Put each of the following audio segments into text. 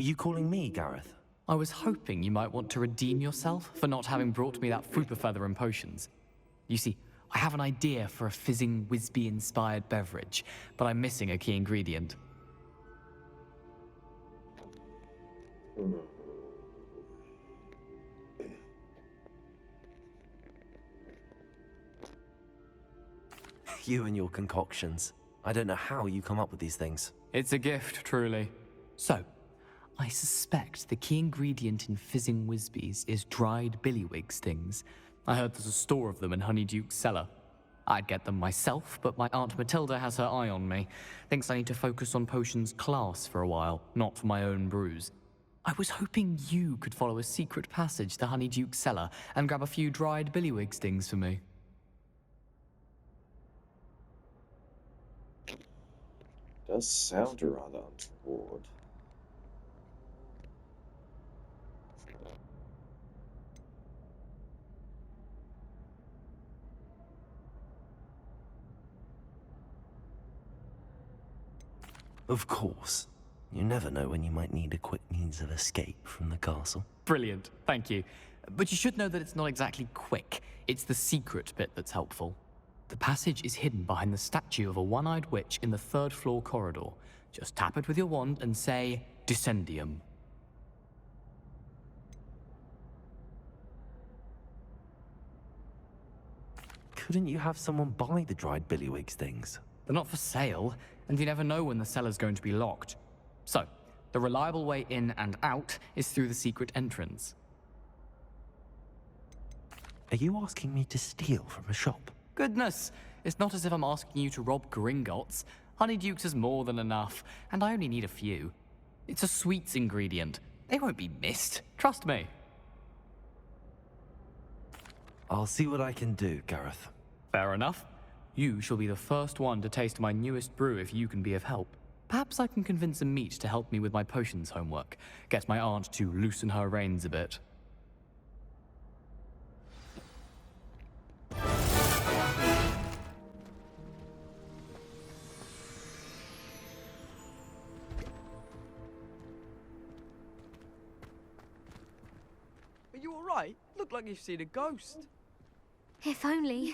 Were you calling me, Gareth? I was hoping you might want to redeem yourself for not having brought me that Frupa Feather and potions. You see, I have an idea for a fizzing Whizbee-inspired beverage, but I'm missing a key ingredient. You and your concoctions. I don't know how you come up with these things. It's a gift, truly. So, I suspect the key ingredient in fizzing Whizbees is dried billywig stings. I heard there's a store of them in Honeyduke's cellar. I'd get them myself, but my Aunt Matilda has her eye on me. Thinks I need to focus on potions class for a while, not for my own brews. I was hoping you could follow a secret passage to Honeyduke's cellar and grab a few dried billywig stings for me. Does sound rather untoward. Of course. You never know when you might need a quick means of escape from the castle. Brilliant, thank you. But you should know that it's not exactly quick. It's the secret bit that's helpful. The passage is hidden behind the statue of a one-eyed witch in the third-floor corridor. Just tap it with your wand and say, Descendium. Couldn't you have someone buy the dried billywig stings? They're not for sale, and you never know when the cellar's going to be locked. So, the reliable way in and out is through the secret entrance. Are you asking me to steal from a shop? Goodness, it's not as if I'm asking you to rob Gringotts. Honeyduke's is more than enough, and I only need a few. It's a sweets ingredient. They won't be missed, trust me. I'll see what I can do, Gareth. Fair enough. You shall be the first one to taste my newest brew if you can be of help. Perhaps I can convince a meat to help me with my potions homework. Get my aunt to loosen her reins a bit. Are you alright? Look like you've seen a ghost. If only.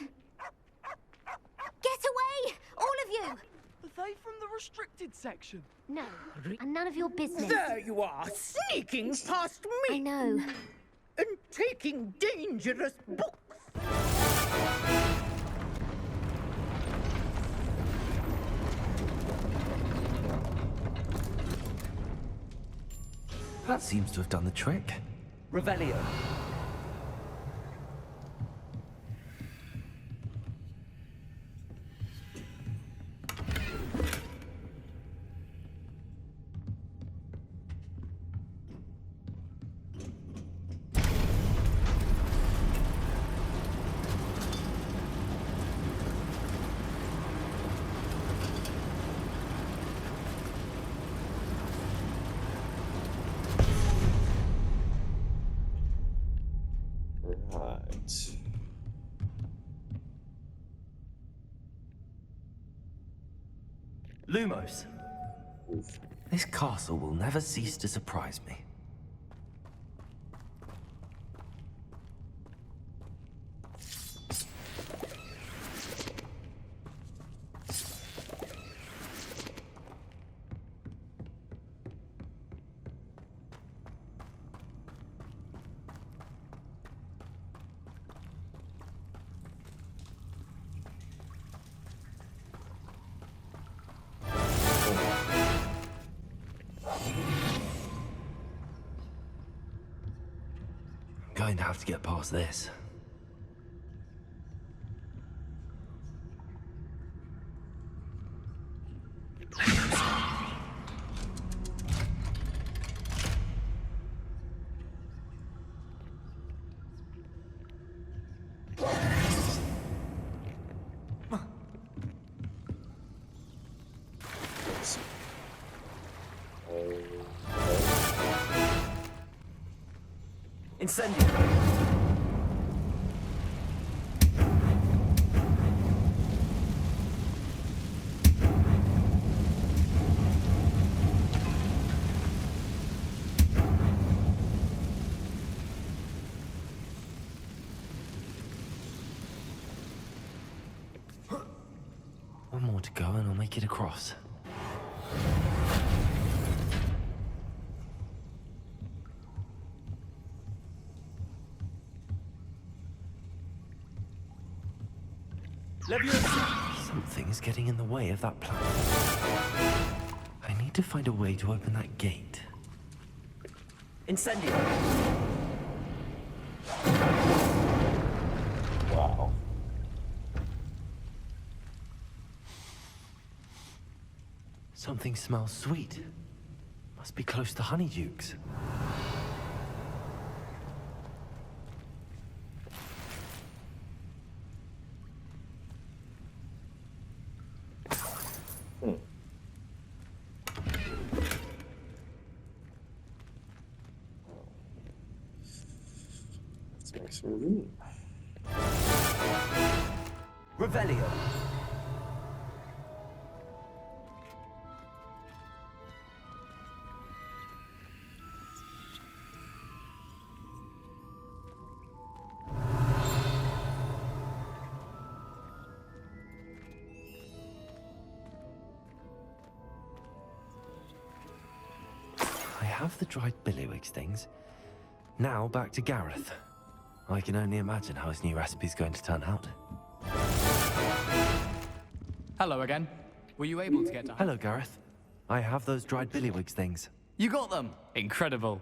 Get away! All of you! Are they from the restricted section? No, and none of your business. There you are, sneaking past I me know. and taking dangerous books. That seems to have done the trick. Revelio. Right. Lumos, Oof. this castle will never cease to surprise me. Going to have to get past this. Incendio! One more to go and I'll make it across. Something's getting in the way of that plan. I need to find a way to open that gate. Incendio. Wow. Something smells sweet. Must be close to Honeydukes. Let's make some room. Revelio. I have the dried billywig things. Now back to Gareth. I can only imagine how his new recipe's going to turn out. Hello again. Were you able to get down? Hello, Gareth. I have those dried billywig things. You got them! Incredible.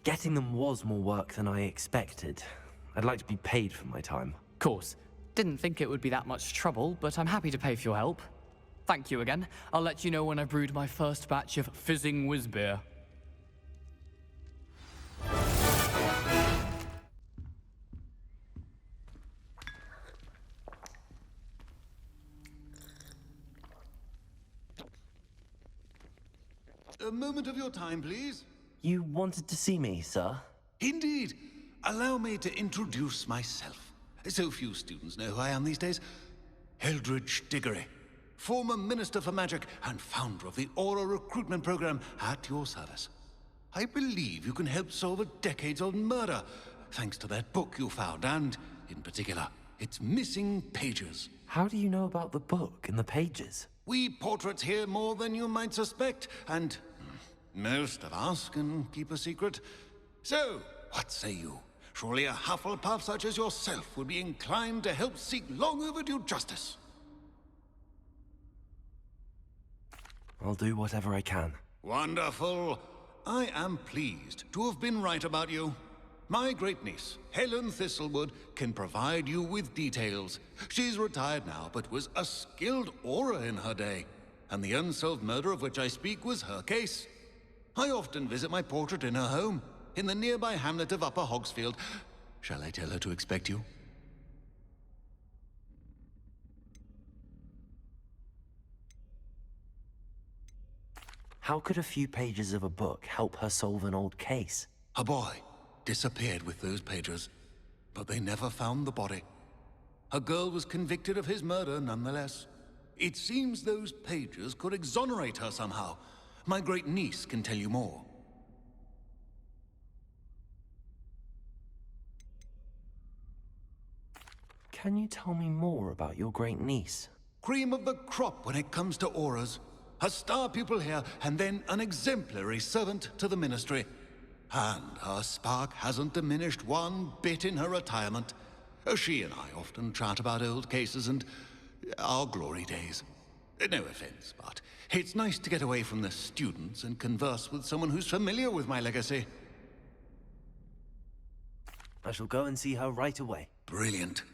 Getting them was more work than I expected. I'd like to be paid for my time. Course. Didn't think it would be that much trouble, but I'm happy to pay for your help. Thank you again. I'll let you know when I've brewed my first batch of fizzing whiz beer. A moment of your time, please. You wanted to see me, sir? Indeed. Allow me to introduce myself. So few students know who I am these days. Eldridge Diggory, former Minister for Magic and founder of the Aura Recruitment Program, at your service. I believe you can help solve a decades-old murder, thanks to that book you found, and, in particular, its missing pages. How do you know about the book and the pages? We portraits hear more than you might suspect, and most of us can keep a secret. So, what say you? Surely a Hufflepuff such as yourself would be inclined to help seek long overdue justice. I'll do whatever I can. Wonderful. I am pleased to have been right about you. My great-niece, Helen Thistlewood, can provide you with details. She's retired now, but was a skilled aura in her day. And the unsolved murder of which I speak was her case. I often visit my portrait in her home, in the nearby hamlet of Upper Hogsfield. Shall I tell her to expect you? How could a few pages of a book help her solve an old case? A boy disappeared with those pages, but they never found the body. A girl was convicted of his murder nonetheless. It seems those pages could exonerate her somehow. My great-niece can tell you more. Can you tell me more about your great-niece? Cream of the crop when it comes to auras. A star pupil here, and then an exemplary servant to the ministry. And her spark hasn't diminished one bit in her retirement. She and I often chat about old cases and our glory days. No offense, but it's nice to get away from the students and converse with someone who's familiar with my legacy. I shall go and see her right away. Brilliant.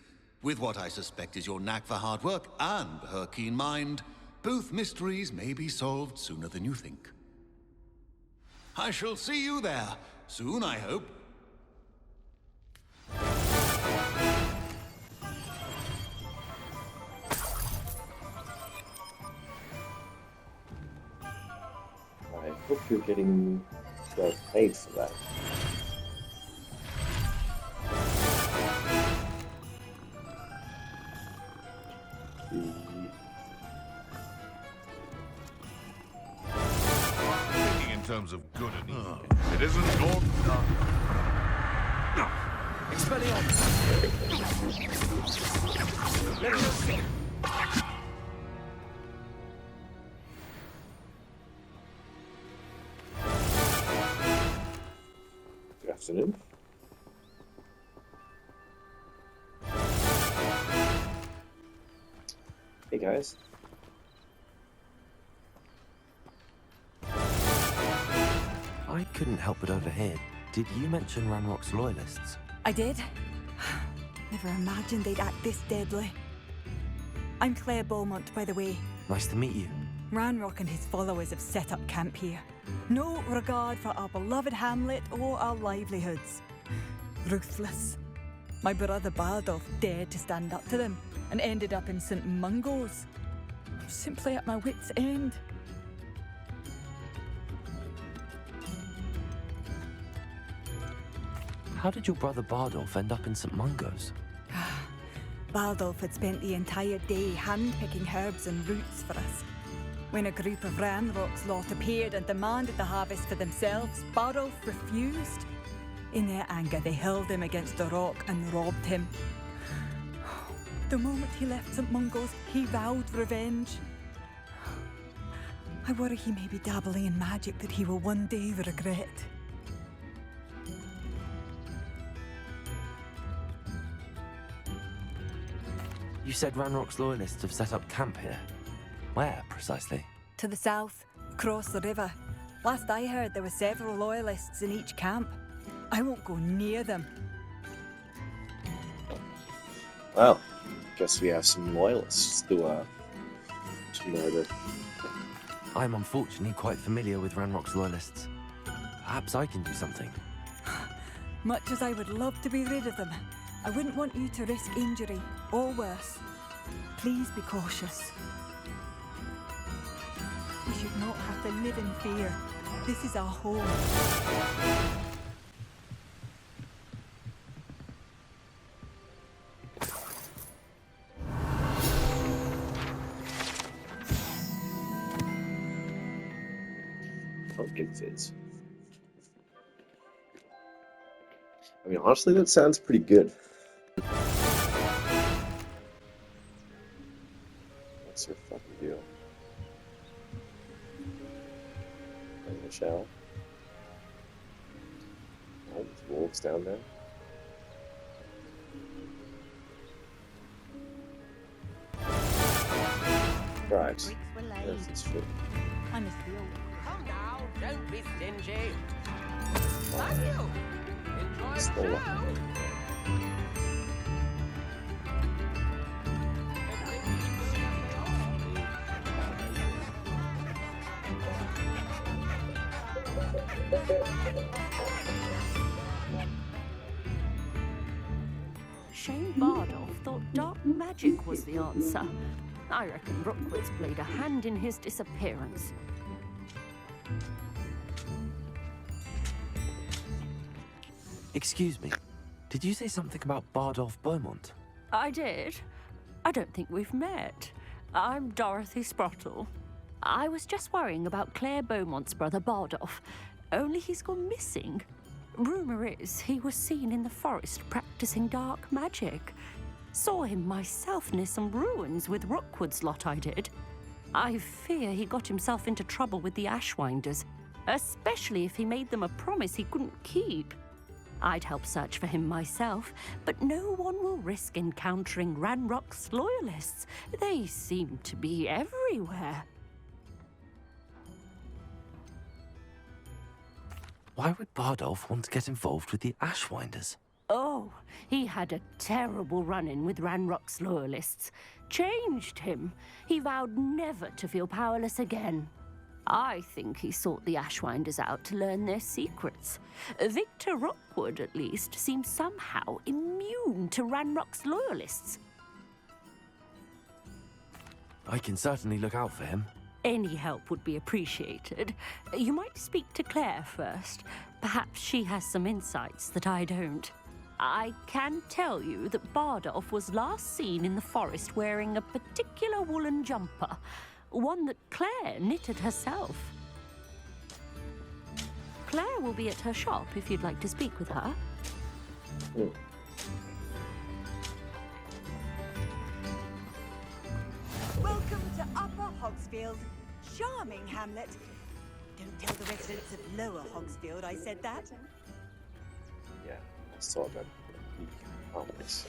With what I suspect is your knack for hard work and her keen mind, both mysteries may be solved sooner than you think. I shall see you there, soon I hope. I hope you're getting well paid for that. Thinking in terms of good and evil. It isn't your... Good afternoon. Hey guys. I couldn't help but overhear. Did you mention Ranrock's loyalists? I did. Never imagined they'd act this deadly. I'm Claire Beaumont, by the way. Nice to meet you. Ranrock and his followers have set up camp here. No regard for our beloved hamlet or our livelihoods. Ruthless. My brother Bardolph dared to stand up to them and ended up in St. Mungo's. I'm simply at my wit's end. How did your brother Bardolph end up in St. Mungo's? Bardolph had spent the entire day hand-picking herbs and roots for us. When a group of Ranrock's lot appeared and demanded the harvest for themselves, Bardolph refused. In their anger, they hurled him against the rock and robbed him. The moment he left St. Mungo's, he vowed revenge. I worry he may be dabbling in magic that he will one day regret. You said Ranrock's loyalists have set up camp here. Where, precisely? To the south, across the river. Last I heard, there were several loyalists in each camp. I won't go near them. Well, guess we have some loyalists to murder. I'm unfortunately quite familiar with Ranrock's loyalists. Perhaps I can do something. Much as I would love to be rid of them, I wouldn't want you to risk injury, or worse. Please be cautious. We should not have to live in fear. This is our home. Pumpkin fizz. I mean, honestly, that sounds pretty good. What's your fucking deal? Michelle? Oh, there's wolves down there. Right. There's this food. I must be old. Come now, don't be stingy. Thank you. Enjoy It's the one. Shane Bardolph thought dark magic was the answer. I reckon Rookwood's played a hand in his disappearance. Excuse me. Did you say something about Bardolph Beaumont? I did. I don't think we've met. I'm Dorothy Sprottle. I was just worrying about Claire Beaumont's brother Bardolph, only he's gone missing. Rumour is he was seen in the forest practicing dark magic. Saw him myself near some ruins with Rookwood's lot I did. I fear he got himself into trouble with the Ashwinders, especially if he made them a promise he couldn't keep. I'd help search for him myself, but no one will risk encountering Ranrock's loyalists. They seem to be everywhere. Why would Bardolph want to get involved with the Ashwinders? Oh, he had a terrible run-in with Ranrock's loyalists. Changed him. He vowed never to feel powerless again. I think he sought the Ashwinders out to learn their secrets. Victor Rookwood, at least, seems somehow immune to Ranrock's loyalists. I can certainly look out for him. Any help would be appreciated. You might speak to Claire first. Perhaps she has some insights that I don't. I can tell you that Bardolph was last seen in the forest wearing a particular woolen jumper, one that Claire knitted herself. Claire will be at her shop if you'd like to speak with her. Welcome to Upper Hogsfield. Charming hamlet. Don't tell the residents of Lower Hogsfield I said that. Yeah, I saw that. Promise.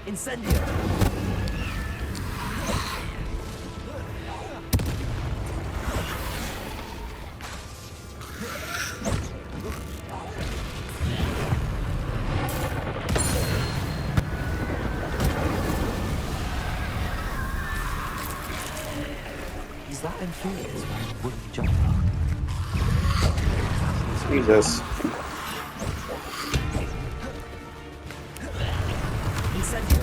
Incendio! Is that Infurious wearing a wooden jumper? Jesus. Incendio!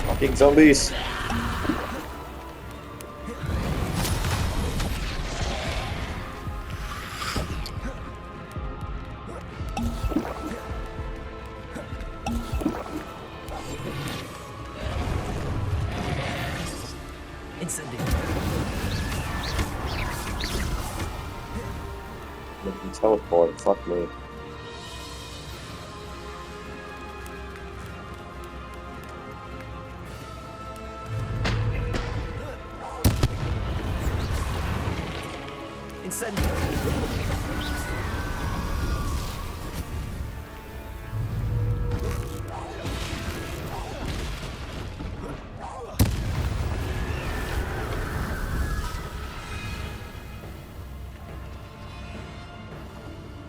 Fucking zombies. Let me teleport, fuck me.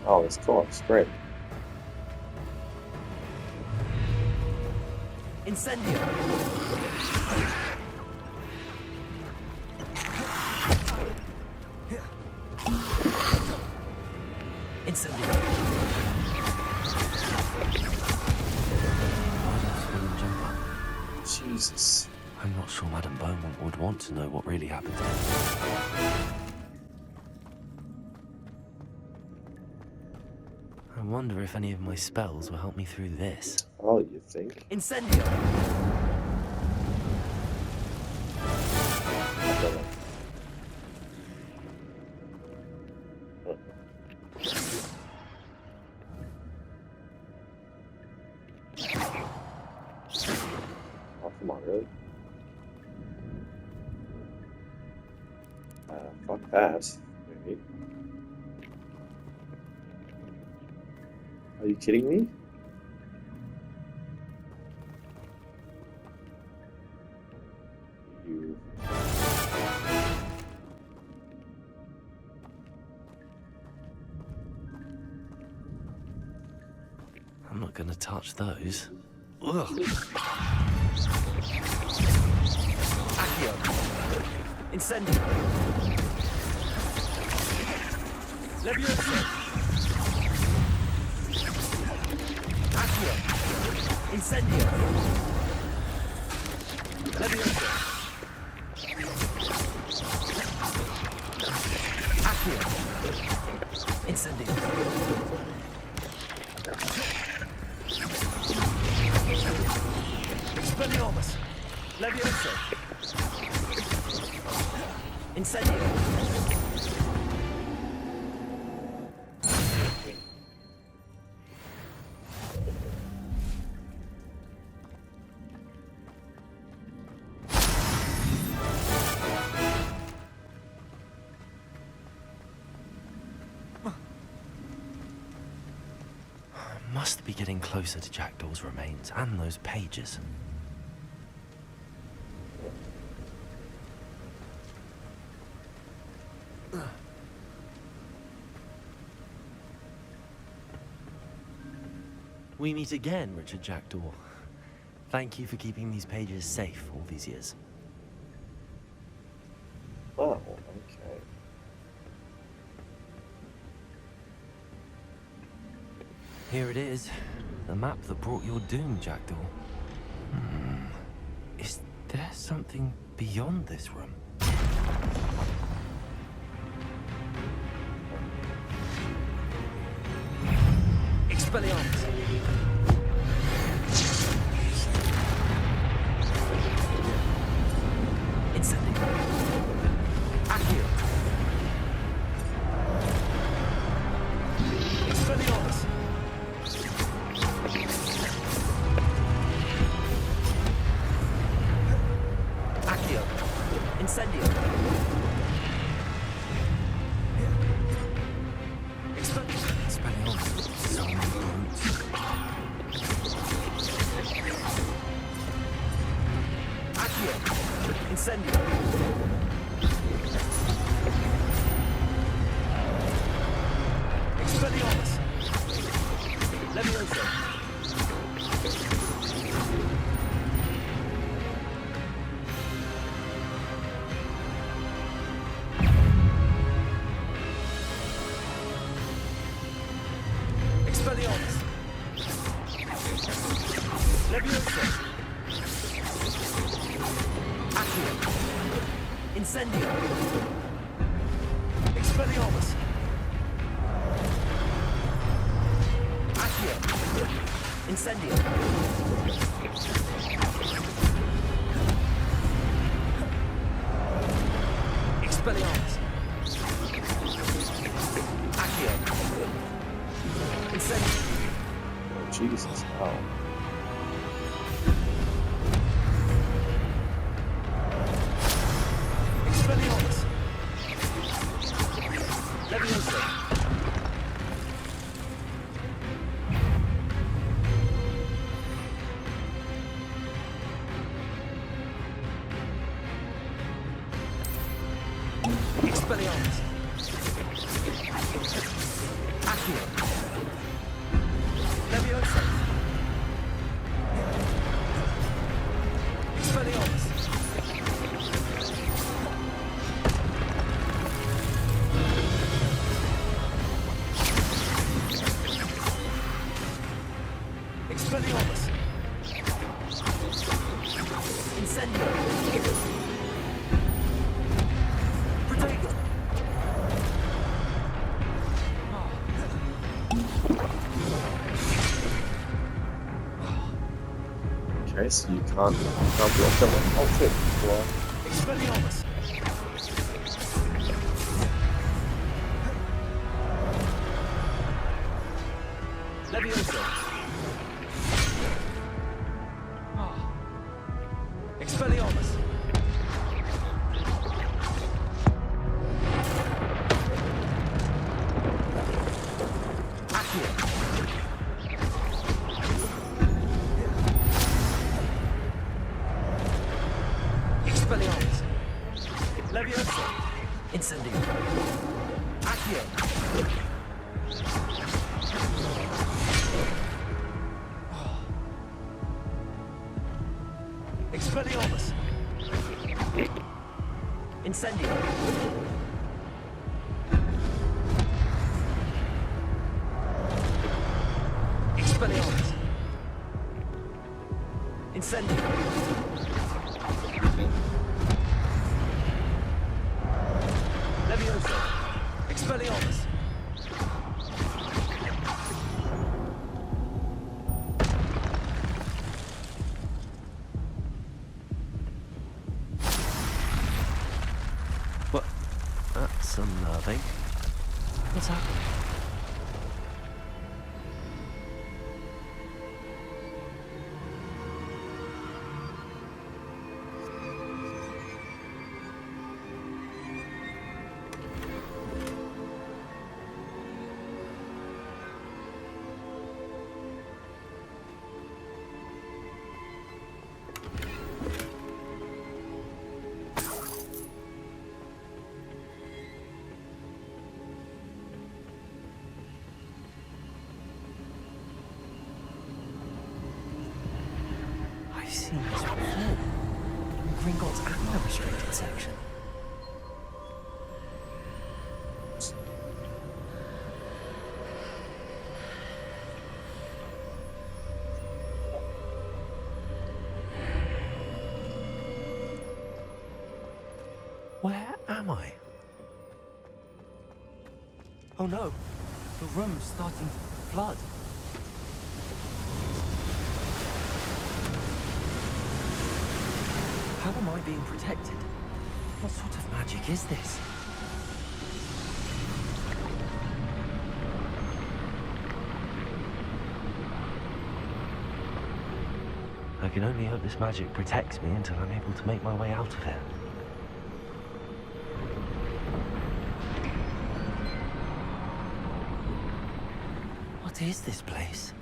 Oh, it's cool. It's great. Incendio! Incendio! Wooden jumper. Jesus. I'm not sure Madame Beaumont would want to know what really happened to him. I wonder if any of my spells will help me through this. Oh, you think? Incendio! Oh, come on, really? Fuck that. Maybe. Are you kidding me? You... I'm not gonna touch those. Ugh. Accio! Incendio! Leviosa! Accio! Incendio! Leviosa! Accio! Incendio! Expelliarmus! Leviosa! Incendio! Must be getting closer to Jackdaw's remains and those pages. We meet again, Richard Jackdaw. Thank you for keeping these pages safe all these years. Oh, okay. Here it is. The map that brought your doom, Jackdaw. Is there something beyond this room? Expelliarmus. Incendio. Accio. Expelliarmus. Accio. Incendio. Expelliarmus. So many brutes. Accio. Incendio. Expelliarmus. Levioso. Expelliarmus. Levioso. Accio. Incendio. Expelliarmus. Accio. Incendio. Expelliarmus. Accio. Incendio. Oh, Jesus, how? Expelliarmus. Levioso. Expelliarmus. Accio. Levioso. Expelliarmus. Expelliarmus. Incendio. Protego. Okay, so you can't block them with ultimate before. Expelliarmus. Levioso. Expelliarmus. Accio. Expelliarmus. Levioso. Incendio. Accio. Expelliarmus. Incendio. Expelliarmus. Incendio. Levioso. Expelliarmus. What? That's unnerving. What's happening? I've seen this before. In Gringotts and the restricted section. Where am I? Oh no, the room's starting to flood. How am I being protected? What sort of magic is this? I can only hope this magic protects me until I'm able to make my way out of here. What is this place?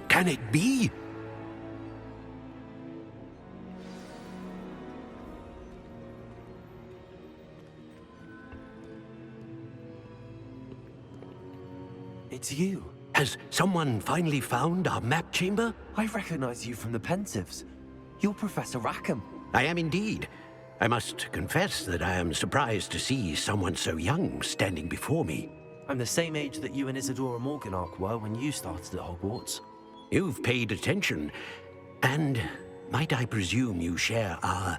Can it be? It's you. Has someone finally found our map chamber? I recognize you from the Pensieves. You're Professor Rackham. I am indeed. I must confess that I am surprised to see someone so young standing before me. I'm the same age that you and Isadora Morganach were when you started at Hogwarts. You've paid attention, and might I presume you share our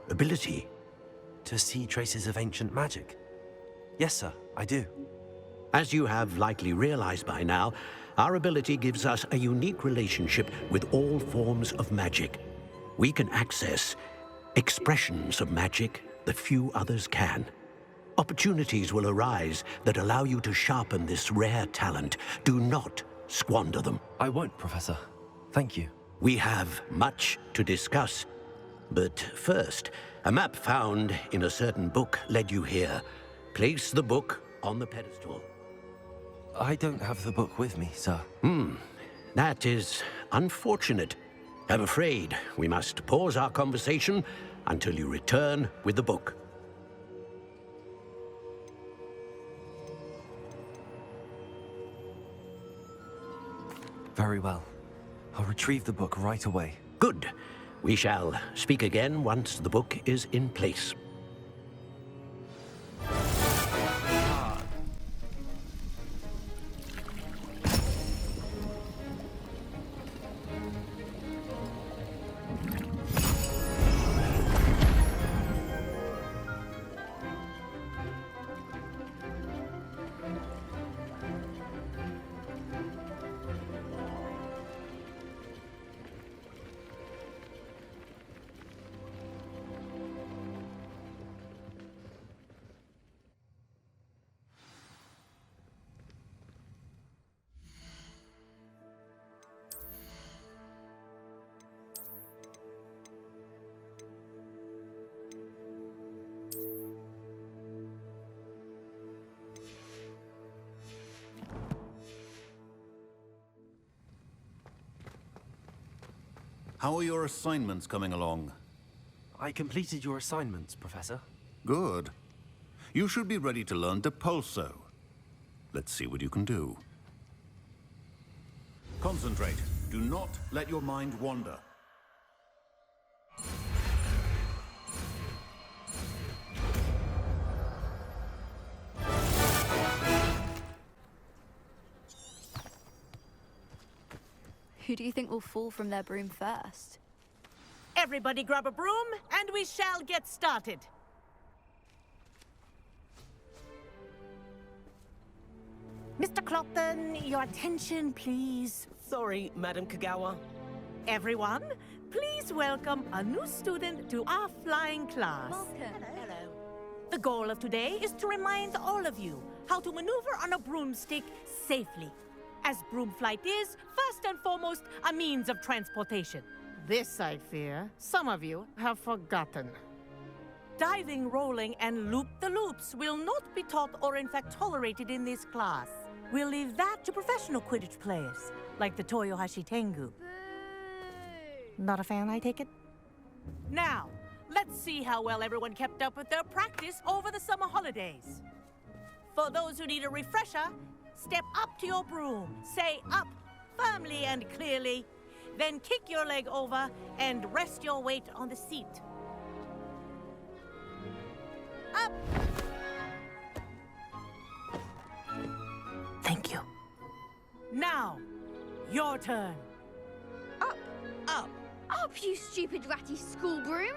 ability? To see traces of ancient magic? Yes, sir, I do. As you have likely realized by now, our ability gives us a unique relationship with all forms of magic. We can access expressions of magic that few others can. Opportunities will arise that allow you to sharpen this rare talent. Do not squander them. I won't, Professor. Thank you. We have much to discuss. But first, a map found in a certain book led you here. Place the book on the pedestal. I don't have the book with me, sir. That is unfortunate. I'm afraid we must pause our conversation until you return with the book. Very well. I'll retrieve the book right away. Good. We shall speak again once the book is in place. How are your assignments coming along? I completed your assignments, Professor. Good. You should be ready to learn Depulso. Let's see what you can do. Concentrate. Do not let your mind wander. Who do you think will fall from their broom first? Everybody grab a broom, and we shall get started. Mr. Clopton, your attention, please. Sorry, Madam Kagawa. Everyone, please welcome a new student to our flying class. Hello. The goal of today is to remind all of you how to maneuver on a broomstick safely. As broom flight is, first and foremost, a means of transportation. This, I fear, some of you have forgotten. Diving, rolling, and loop-the-loops will not be taught or in fact tolerated in this class. We'll leave that to professional Quidditch players, like the Toyohashi Tengu. Not a fan, I take it? Now, let's see how well everyone kept up with their practice over the summer holidays. For those who need a refresher, step up to your broom, say up firmly and clearly, then kick your leg over and rest your weight on the seat. Up! Thank you. Now, your turn. Up! Up! Up, you stupid ratty school broom!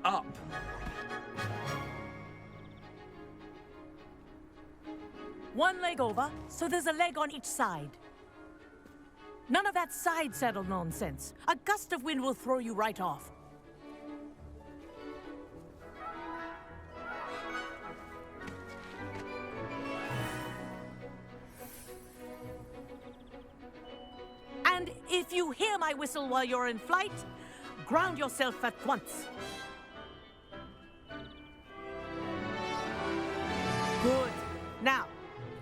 Up. One leg over, so there's a leg on each side. None of that side saddle nonsense. A gust of wind will throw you right off. And if you hear my whistle while you're in flight, ground yourself at once. Good. Now,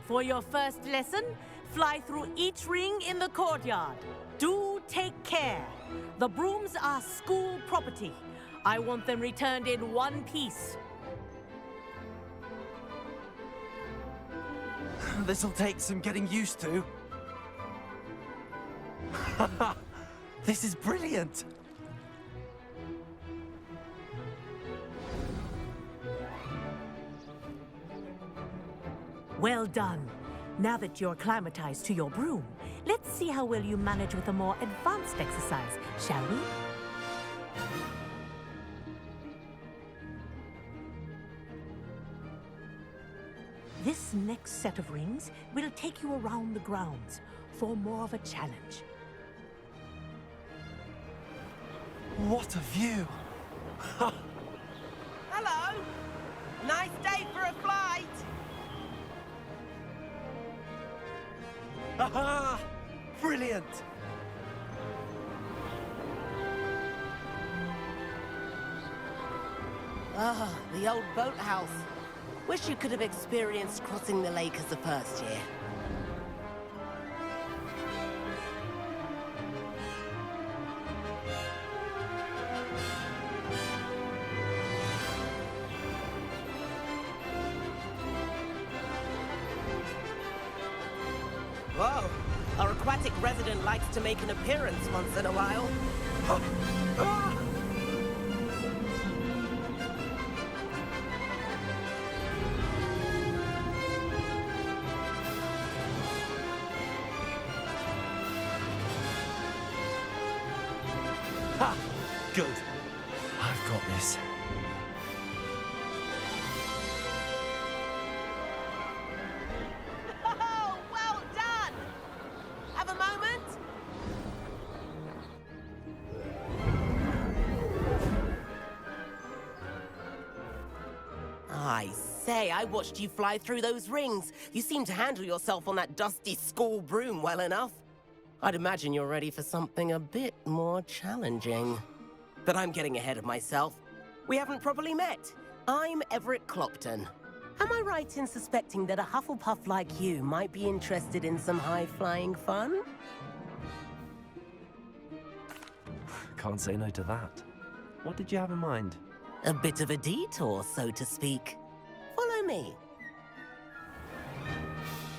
for your first lesson, fly through each ring in the courtyard. Do take care. The brooms are school property. I want them returned in one piece. This'll take some getting used to. This is brilliant. Well done. Now that you're acclimatized to your broom, let's see how well you manage with a more advanced exercise, shall we? This next set of rings will take you around the grounds for more of a challenge. What a view. Hello. Nice day for a flight. Aha! Brilliant. Ah, the old boathouse. Wish you could have experienced crossing the lake as the first year. Whoa! Our aquatic resident likes to make an appearance once in a while. Ha! Good. I've got this. Oh, well done! Have a moment? I say, I watched you fly through those rings. You seem to handle yourself on that dusty school broom well enough. I'd imagine you're ready for something a bit more challenging. But I'm getting ahead of myself. We haven't properly met. I'm Everett Clopton. Am I right in suspecting that a Hufflepuff like you might be interested in some high-flying fun? Can't say no to that. What did you have in mind? A bit of a detour, so to speak. Follow me.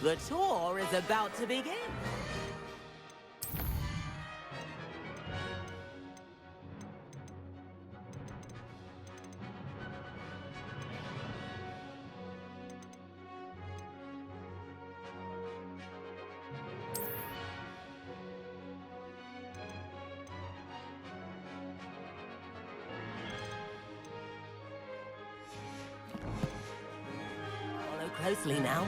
The tour is about to begin. Closely now.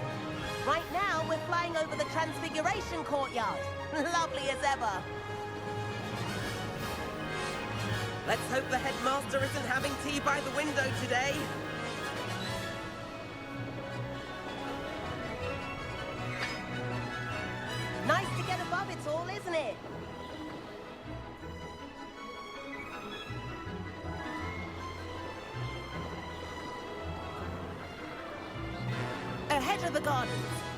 Right now, we're flying over the Transfiguration Courtyard. Lovely as ever. Let's hope the headmaster isn't having tea by the window today. Nice to get above it all, isn't it? Ahead of the gardens.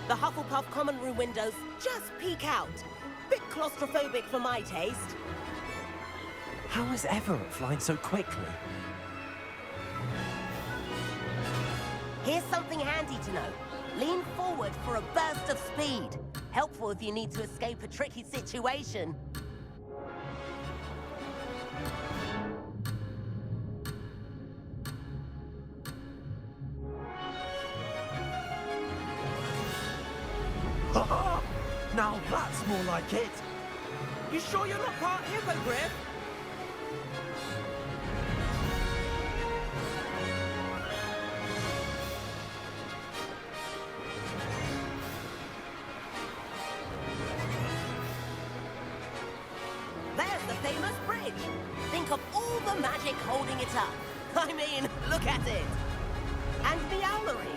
The Hufflepuff common room windows just peek out. Bit claustrophobic for my taste. How is Everett flying so quickly? Here's something handy to know. Lean forward for a burst of speed. Helpful if you need to escape a tricky situation. Now that's more like it! You sure you're not part hippogriff? There's the famous bridge. Think of all the magic holding it up. I mean, look at it. And the owlery.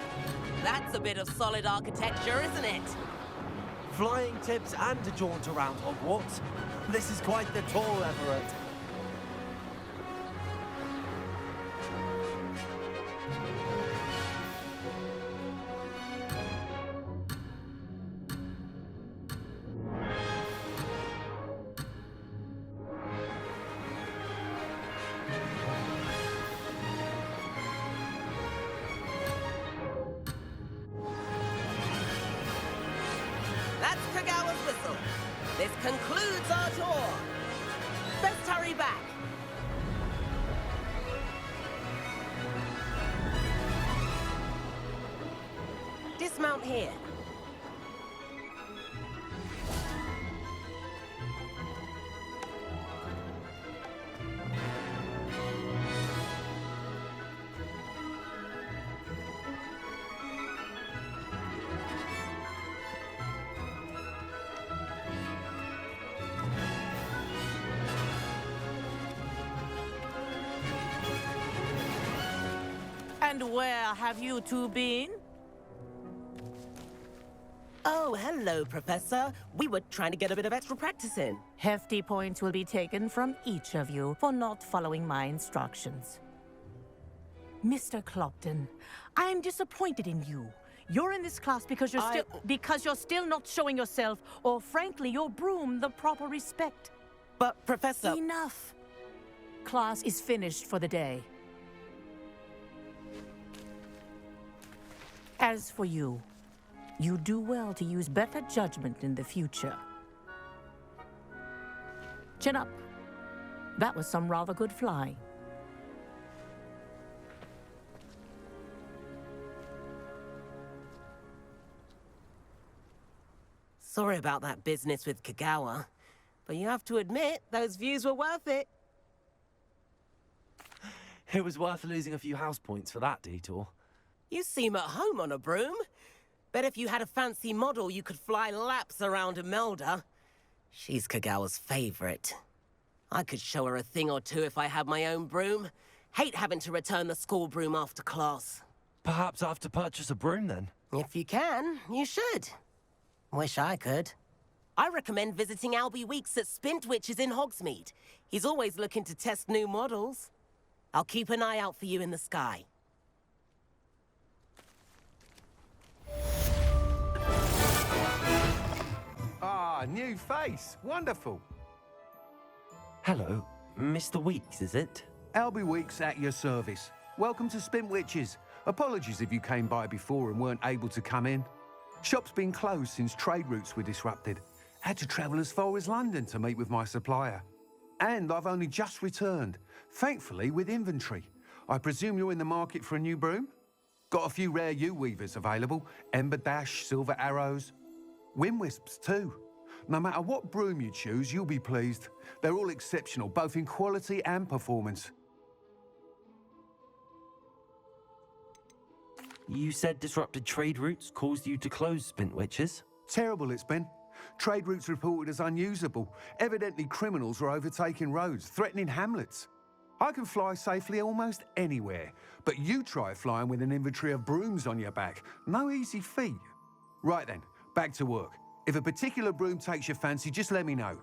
That's a bit of solid architecture, isn't it? Flying tips and a jaunt around Hogwarts. This is quite the tour, Everett. That's Kagawa's whistle. This concludes our tour. Let's hurry back. Dismount here. And where have you two been? Oh, hello, Professor. We were trying to get a bit of extra practice in. Hefty points will be taken from each of you for not following my instructions. Mr. Clopton, I am disappointed in you. You're in this class because you're still not showing yourself, or frankly, your broom the proper respect. But, Professor... Enough. Class is finished for the day. As for you, you do well to use better judgment in the future. Chin up. That was some rather good flying. Sorry about that business with Kagawa, but you have to admit, those views were worth it. It was worth losing a few house points for that detour. You seem at home on a broom. Bet if you had a fancy model, you could fly laps around Imelda. She's Kagawa's favorite. I could show her a thing or two if I had my own broom. Hate having to return the school broom after class. Perhaps I have to purchase a broom then? If you can, you should. Wish I could. I recommend visiting Albie Weeks at Spintwitches in Hogsmeade. He's always looking to test new models. I'll keep an eye out for you in the sky. Ah, new face. Wonderful. Hello, Mr. Weeks, is it? Albie Weeks at your service. Welcome to Spintwitches. Apologies if you came by before and weren't able to come in. Shop's been closed since trade routes were disrupted. Had to travel as far as London to meet with my supplier. And I've only just returned, thankfully with inventory. I presume you're in the market for a new broom? Got a few rare U-weavers available. Ember Dash, Silver Arrows. Wind Wisps too. No matter what broom you choose, you'll be pleased. They're all exceptional, both in quality and performance. You said disrupted trade routes caused you to close Spintwitches? Terrible it's been. Trade routes reported as unusable. Evidently criminals were overtaking roads, threatening hamlets. I can fly safely almost anywhere, but you try flying with an inventory of brooms on your back. No easy feat. Right then, back to work. If a particular broom takes your fancy, just let me know.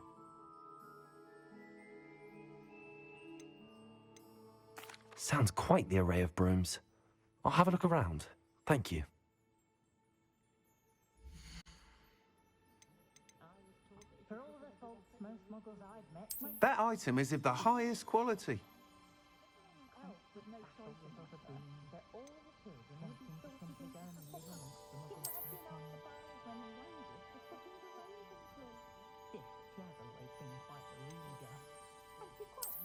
Sounds quite the array of brooms. I'll have a look around. Thank you. That item is of the highest quality.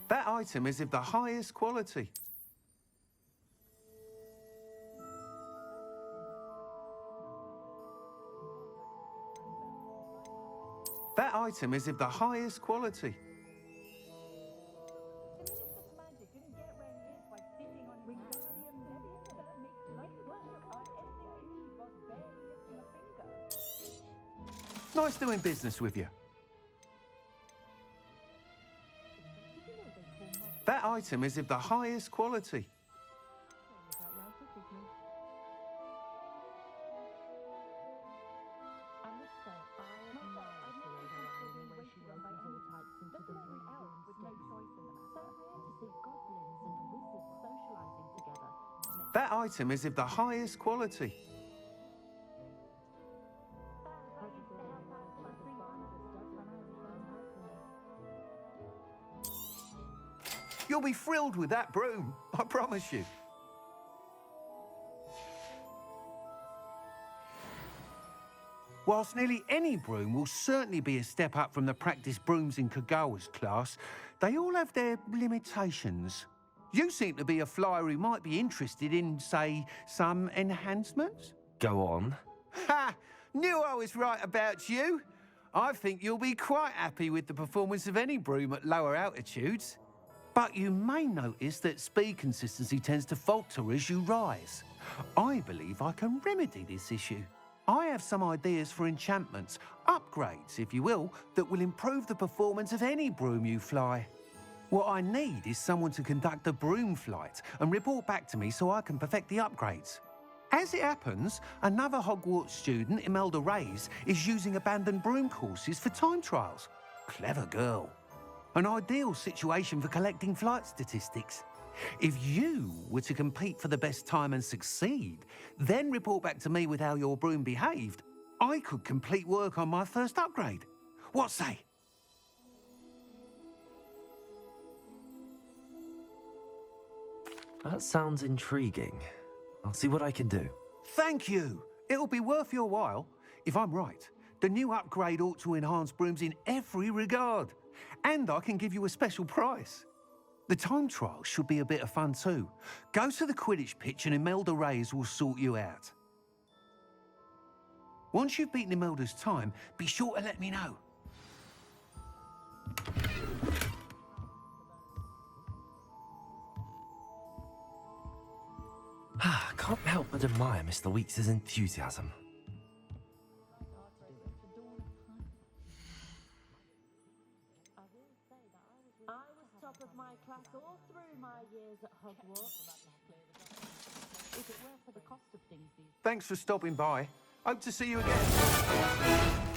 That item is of the highest quality. That item is of the highest quality. Nice doing business with you. That item is of the highest quality. That item is of the highest quality. You'll be thrilled with that broom, I promise you. Whilst nearly any broom will certainly be a step up from the practice brooms in Kagawa's class, they all have their limitations. You seem to be a flyer who might be interested in, say, some enhancements? Go on. Ha! Knew I was right about you. I think you'll be quite happy with the performance of any broom at lower altitudes. But you may notice that speed consistency tends to falter as you rise. I believe I can remedy this issue. I have some ideas for enchantments, upgrades, if you will, that will improve the performance of any broom you fly. What I need is someone to conduct a broom flight and report back to me so I can perfect the upgrades. As it happens, another Hogwarts student, Imelda Reyes, is using abandoned broom courses for time trials. Clever girl. An ideal situation for collecting flight statistics. If you were to compete for the best time and succeed, then report back to me with how your broom behaved, I could complete work on my first upgrade. What say? That sounds intriguing. I'll see what I can do. Thank you. It'll be worth your while. If I'm right, the new upgrade ought to enhance brooms in every regard. And I can give you a special price. The time trial should be a bit of fun too. Go to the Quidditch pitch and Imelda Reyes will sort you out. Once you've beaten Imelda's time, be sure to let me know. Can't help but admire Mr. Weeks' enthusiasm. I was top of my class all through my years at Hogwarts. If it weren't for the cost of things these Thanks for stopping by. Hope to see you again.